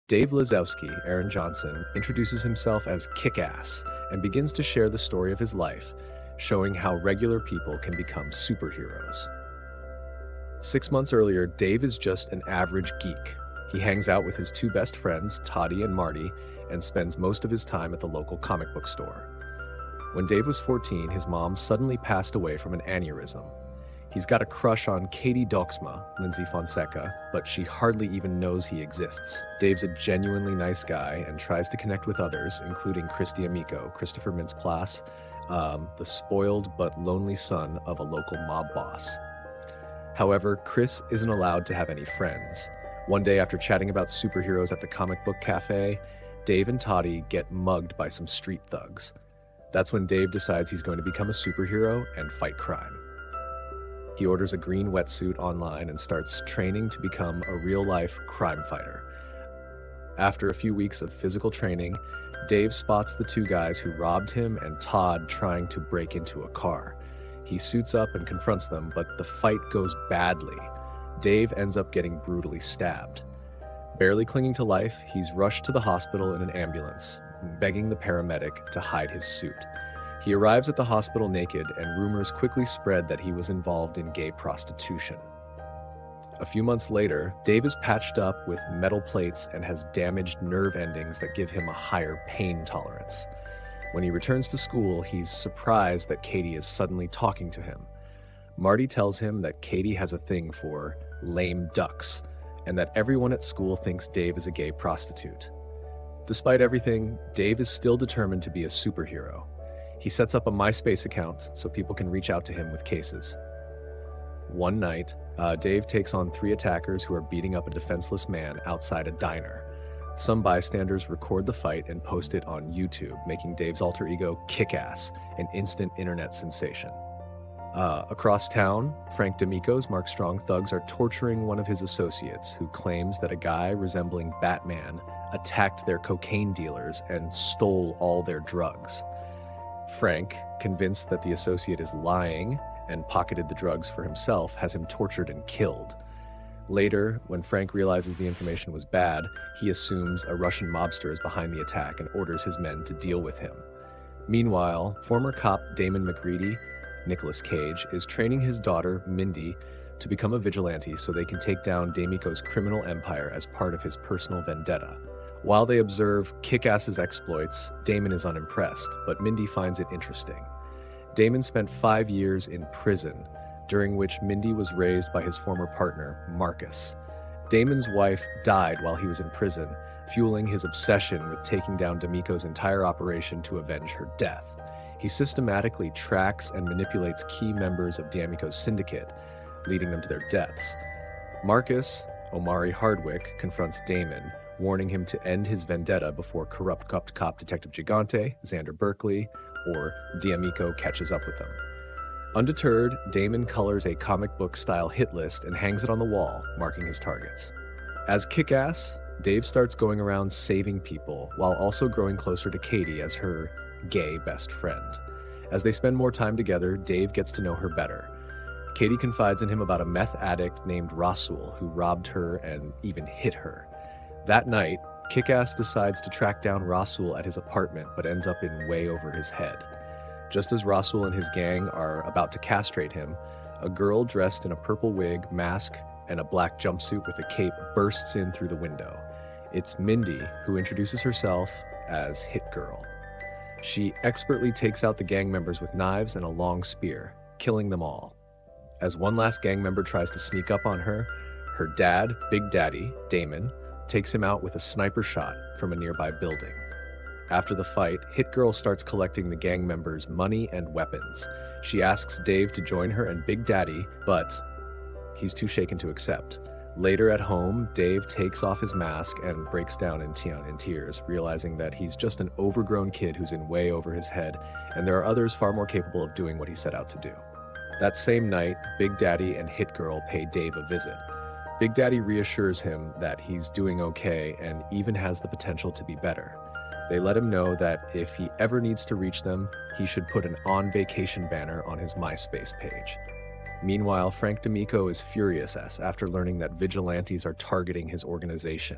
Dave Lizewski, Aaron Johnson, introduces himself as Kick-Ass and begins to share the story of his life, showing how regular people can become superheroes. 6 months earlier, Dave is just an average geek. He hangs out with his two best friends, Toddy and Marty, and spends most of his time at the local comic book store. When Dave was 14, his mom suddenly passed away from an aneurysm. He's got a crush on Katie Doxma, Lindsay Fonseca, but she hardly even knows he exists. Dave's a genuinely nice guy and tries to connect with others, including Christy Amico, Christopher Mintz-Plasse, the spoiled but lonely son of a local mob boss. However, Chris isn't allowed to have any friends. One day after chatting about superheroes at the comic book cafe, Dave and Toddy get mugged by some street thugs. That's when Dave decides he's going to become a superhero and fight crime. He orders a green wetsuit online and starts training to become a real-life crime fighter. After a few weeks of physical training, Dave spots the two guys who robbed him and Todd trying to break into a car. He suits up and confronts them, but the fight goes badly. Dave ends up getting brutally stabbed. Barely clinging to life, he's rushed to the hospital in an ambulance, begging the paramedic to hide his suit. He arrives at the hospital naked, and rumors quickly spread that he was involved in gay prostitution. A few months later, Dave is patched up with metal plates and has damaged nerve endings that give him a higher pain tolerance. When he returns to school, he's surprised that Katie is suddenly talking to him. Marty tells him that Katie has a thing for lame ducks, and that everyone at school thinks Dave is a gay prostitute. Despite everything, Dave is still determined to be a superhero. He sets up a MySpace account so people can reach out to him with cases. One night, Dave takes on 3 attackers who are beating up a defenseless man outside a diner. Some bystanders record the fight and post it on YouTube, making Dave's alter ego Kick-Ass an instant internet sensation. Across town, Frank D'Amico's Mark Strong thugs are torturing one of his associates who claims that a guy resembling Batman attacked their cocaine dealers and stole all their drugs. Frank, convinced that the associate is lying and pocketed the drugs for himself, has him tortured and killed. Later, when Frank realizes the information was bad, he assumes a Russian mobster is behind the attack and orders his men to deal with him. Meanwhile, former cop Damon McReady, Nicolas Cage, is training his daughter, Mindy, to become a vigilante so they can take down D'Amico's criminal empire as part of his personal vendetta. While they observe Kick-Ass's exploits, Damon is unimpressed, but Mindy finds it interesting. Damon spent 5 years in prison, during which Mindy was raised by his former partner, Marcus. Damon's wife died while he was in prison, fueling his obsession with taking down D'Amico's entire operation to avenge her death. He systematically tracks and manipulates key members of D'Amico's syndicate, leading them to their deaths. Marcus, Omari Hardwick, confronts Damon, warning him to end his vendetta before corrupt cop Detective Gigante, Xander Berkeley, or D'Amico catches up with them. Undeterred, Damon colors a comic book-style hit list and hangs it on the wall, marking his targets. As Kick-Ass, Dave starts going around saving people, while also growing closer to Katie as her gay best friend. As they spend more time together, Dave gets to know her better. Katie confides in him about a meth addict named Rasul who robbed her and even hit her. That night, Kick-Ass decides to track down Rasul at his apartment, but ends up in way over his head. Just as Rasul and his gang are about to castrate him, a girl dressed in a purple wig, mask, and a black jumpsuit with a cape bursts in through the window. It's Mindy, who introduces herself as Hit Girl. She expertly takes out the gang members with knives and a long spear, killing them all. As one last gang member tries to sneak up on her, her dad, Big Daddy, Damon, takes him out with a sniper shot from a nearby building. After the fight, Hit Girl starts collecting the gang members' money and weapons. She asks Dave to join her and Big Daddy, but he's too shaken to accept. Later at home, Dave takes off his mask and breaks down in tears, realizing that he's just an overgrown kid who's in way over his head, and there are others far more capable of doing what he set out to do. That same night, Big Daddy and Hit Girl pay Dave a visit. Big Daddy reassures him that he's doing okay and even has the potential to be better. They let him know that if he ever needs to reach them, he should put an on vacation banner on his MySpace page. Meanwhile, Frank D'Amico is furious after learning that vigilantes are targeting his organization.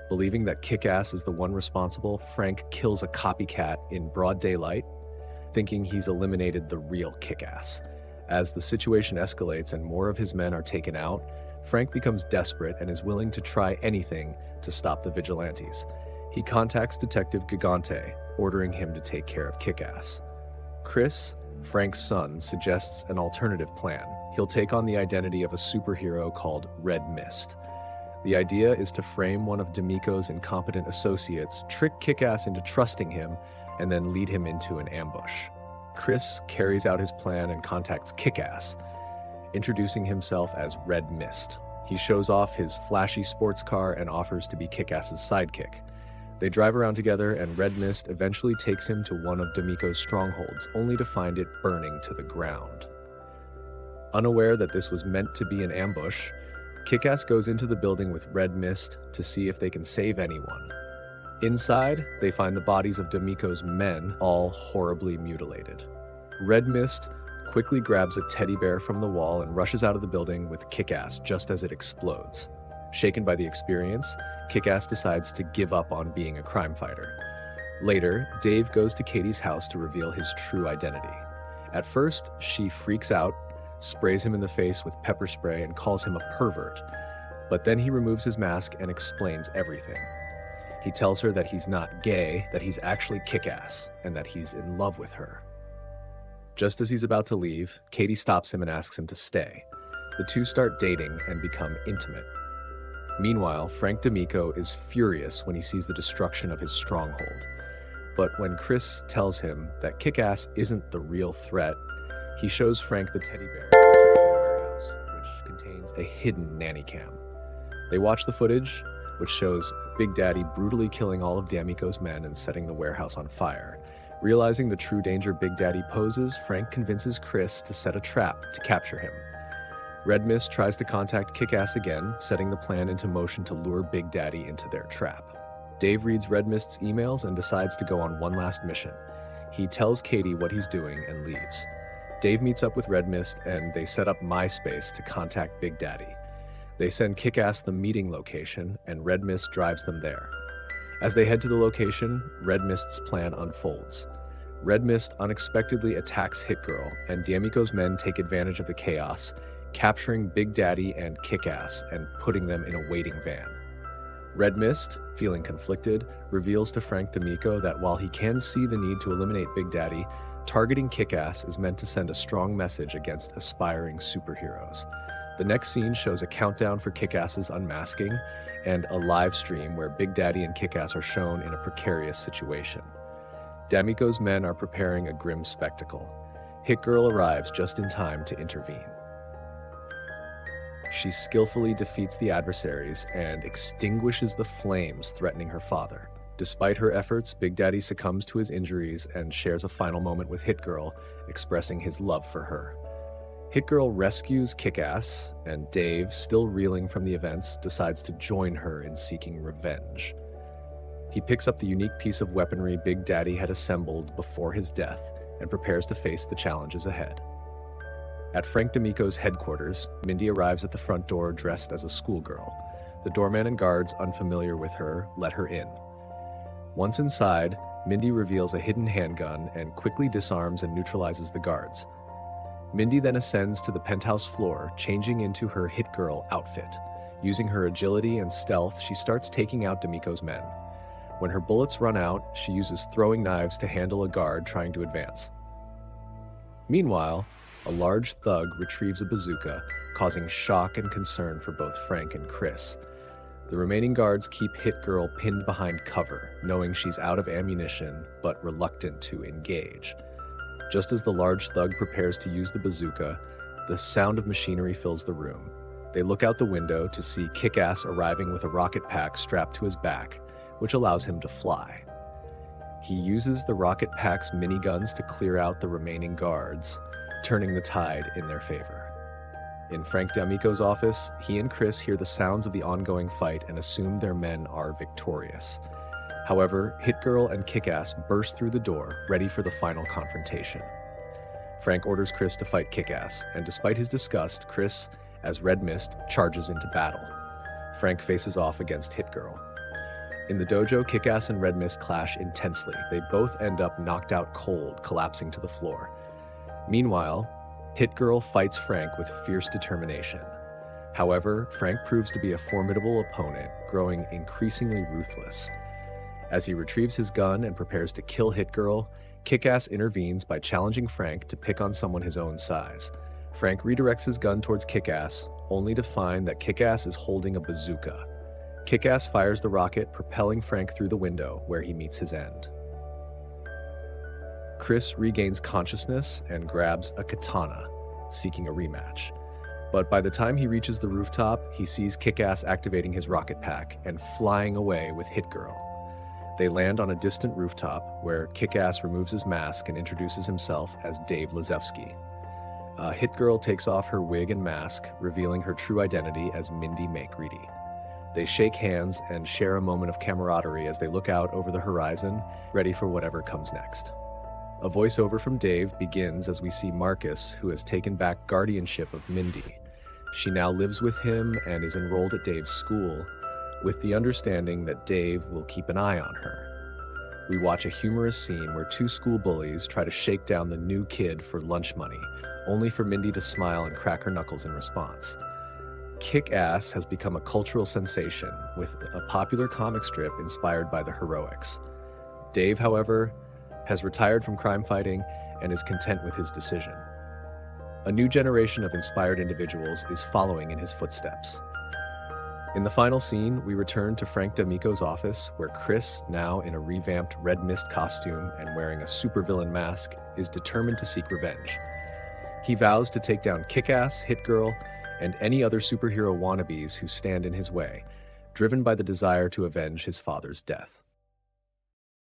Believing that Kick-Ass is the one responsible, Frank kills a copycat in broad daylight, thinking he's eliminated the real Kick-Ass. As the situation escalates and more of his men are taken out, Frank becomes desperate and is willing to try anything to stop the vigilantes. He contacts Detective Gigante, ordering him to take care of Kick-Ass. Chris, Frank's son, suggests an alternative plan. He'll take on the identity of a superhero called Red Mist. The idea is to frame one of D'Amico's incompetent associates, trick Kick-Ass into trusting him, and then lead him into an ambush. Chris carries out his plan and contacts Kick-Ass, introducing himself as Red Mist. He shows off his flashy sports car and offers to be Kick-Ass's sidekick. They drive around together, and Red Mist eventually takes him to one of D'Amico's strongholds, only to find it burning to the ground. Unaware that this was meant to be an ambush, Kick-Ass goes into the building with Red Mist to see if they can save anyone. Inside, they find the bodies of D'Amico's men, all horribly mutilated. Red Mist quickly grabs a teddy bear from the wall and rushes out of the building with Kick-Ass just as it explodes. Shaken by the experience, Kick-Ass decides to give up on being a crime fighter. Later, Dave goes to Katie's house to reveal his true identity. At first, she freaks out, sprays him in the face with pepper spray, and calls him a pervert. But then he removes his mask and explains everything. He tells her that he's not gay, that he's actually Kick-Ass, and that he's in love with her. Just as he's about to leave, Katie stops him and asks him to stay. The two start dating and become intimate. Meanwhile, Frank D'Amico is furious when he sees the destruction of his stronghold. But when Chris tells him that Kick-Ass isn't the real threat, he shows Frank the teddy bear from the warehouse, which contains a hidden nanny cam. They watch the footage, which shows Big Daddy brutally killing all of D'Amico's men and setting the warehouse on fire. Realizing the true danger Big Daddy poses, Frank convinces Chris to set a trap to capture him. Red Mist tries to contact Kick-Ass again, setting the plan into motion to lure Big Daddy into their trap. Dave reads Red Mist's emails and decides to go on one last mission. He tells Katie what he's doing and leaves. Dave meets up with Red Mist and they set up MySpace to contact Big Daddy. They send Kick-Ass the meeting location and Red Mist drives them there. As they head to the location, Red Mist's plan unfolds. Red Mist unexpectedly attacks Hit Girl, and D'Amico's men take advantage of the chaos, capturing Big Daddy and Kick-Ass and putting them in a waiting van. Red Mist, feeling conflicted, reveals to Frank D'Amico that while he can see the need to eliminate Big Daddy, targeting Kick-Ass is meant to send a strong message against aspiring superheroes. The next scene shows a countdown for Kick-Ass's unmasking and a live stream where Big Daddy and Kick-Ass are shown in a precarious situation. D'Amico's men are preparing a grim spectacle. Hit Girl arrives just in time to intervene. She skillfully defeats the adversaries and extinguishes the flames threatening her father. Despite her efforts, Big Daddy succumbs to his injuries and shares a final moment with Hit Girl, expressing his love for her. Hit Girl rescues Kick-Ass, and Dave, still reeling from the events, decides to join her in seeking revenge. He picks up the unique piece of weaponry Big Daddy had assembled before his death and prepares to face the challenges ahead. At Frank D'Amico's headquarters, Mindy arrives at the front door dressed as a schoolgirl. The doorman and guards, unfamiliar with her, let her in. Once inside, Mindy reveals a hidden handgun and quickly disarms and neutralizes the guards. Mindy then ascends to the penthouse floor, changing into her Hit Girl outfit. Using her agility and stealth, she starts taking out D'Amico's men. When her bullets run out, she uses throwing knives to handle a guard trying to advance. Meanwhile, a large thug retrieves a bazooka, causing shock and concern for both Frank and Chris. The remaining guards keep Hit Girl pinned behind cover, knowing she's out of ammunition, but reluctant to engage. Just as the large thug prepares to use the bazooka, the sound of machinery fills the room. They look out the window to see Kick-Ass arriving with a rocket pack strapped to his back, which allows him to fly. He uses the rocket pack's miniguns to clear out the remaining guards, turning the tide in their favor. In Frank D'Amico's office, he and Chris hear the sounds of the ongoing fight and assume their men are victorious. However, Hit Girl and Kick-Ass burst through the door, ready for the final confrontation. Frank orders Chris to fight Kick-Ass, and despite his disgust, Chris, as Red Mist, charges into battle. Frank faces off against Hit Girl. In the dojo, Kick-Ass and Red Mist clash intensely. They both end up knocked out cold, collapsing to the floor. Meanwhile, Hit Girl fights Frank with fierce determination. However, Frank proves to be a formidable opponent, growing increasingly ruthless. As he retrieves his gun and prepares to kill Hit Girl, Kick-Ass intervenes by challenging Frank to pick on someone his own size. Frank redirects his gun towards Kick-Ass, only to find that Kick-Ass is holding a bazooka. Kick-Ass fires the rocket, propelling Frank through the window, where he meets his end. Chris regains consciousness and grabs a katana, seeking a rematch. But by the time he reaches the rooftop, he sees Kick-Ass activating his rocket pack and flying away with Hit Girl. They land on a distant rooftop, where Kick-Ass removes his mask and introduces himself as Dave Lizewski. Hit Girl takes off her wig and mask, revealing her true identity as Mindy Make-Ready. They shake hands and share a moment of camaraderie as they look out over the horizon, ready for whatever comes next. A voiceover from Dave begins as we see Marcus, who has taken back guardianship of Mindy. She now lives with him and is enrolled at Dave's school, with the understanding that Dave will keep an eye on her. We watch a humorous scene where two school bullies try to shake down the new kid for lunch money, only for Mindy to smile and crack her knuckles in response. Kick-Ass has become a cultural sensation, with a popular comic strip inspired by the heroics. Dave, however, has retired from crime fighting and is content with his decision. A new generation of inspired individuals is following in his footsteps. In the final scene, we return to Frank D'Amico's office, where Chris, now in a revamped Red Mist costume and wearing a supervillain mask, is determined to seek revenge. He vows to take down Kick-Ass, Hit Girl, and any other superhero wannabes who stand in his way, driven by the desire to avenge his father's death.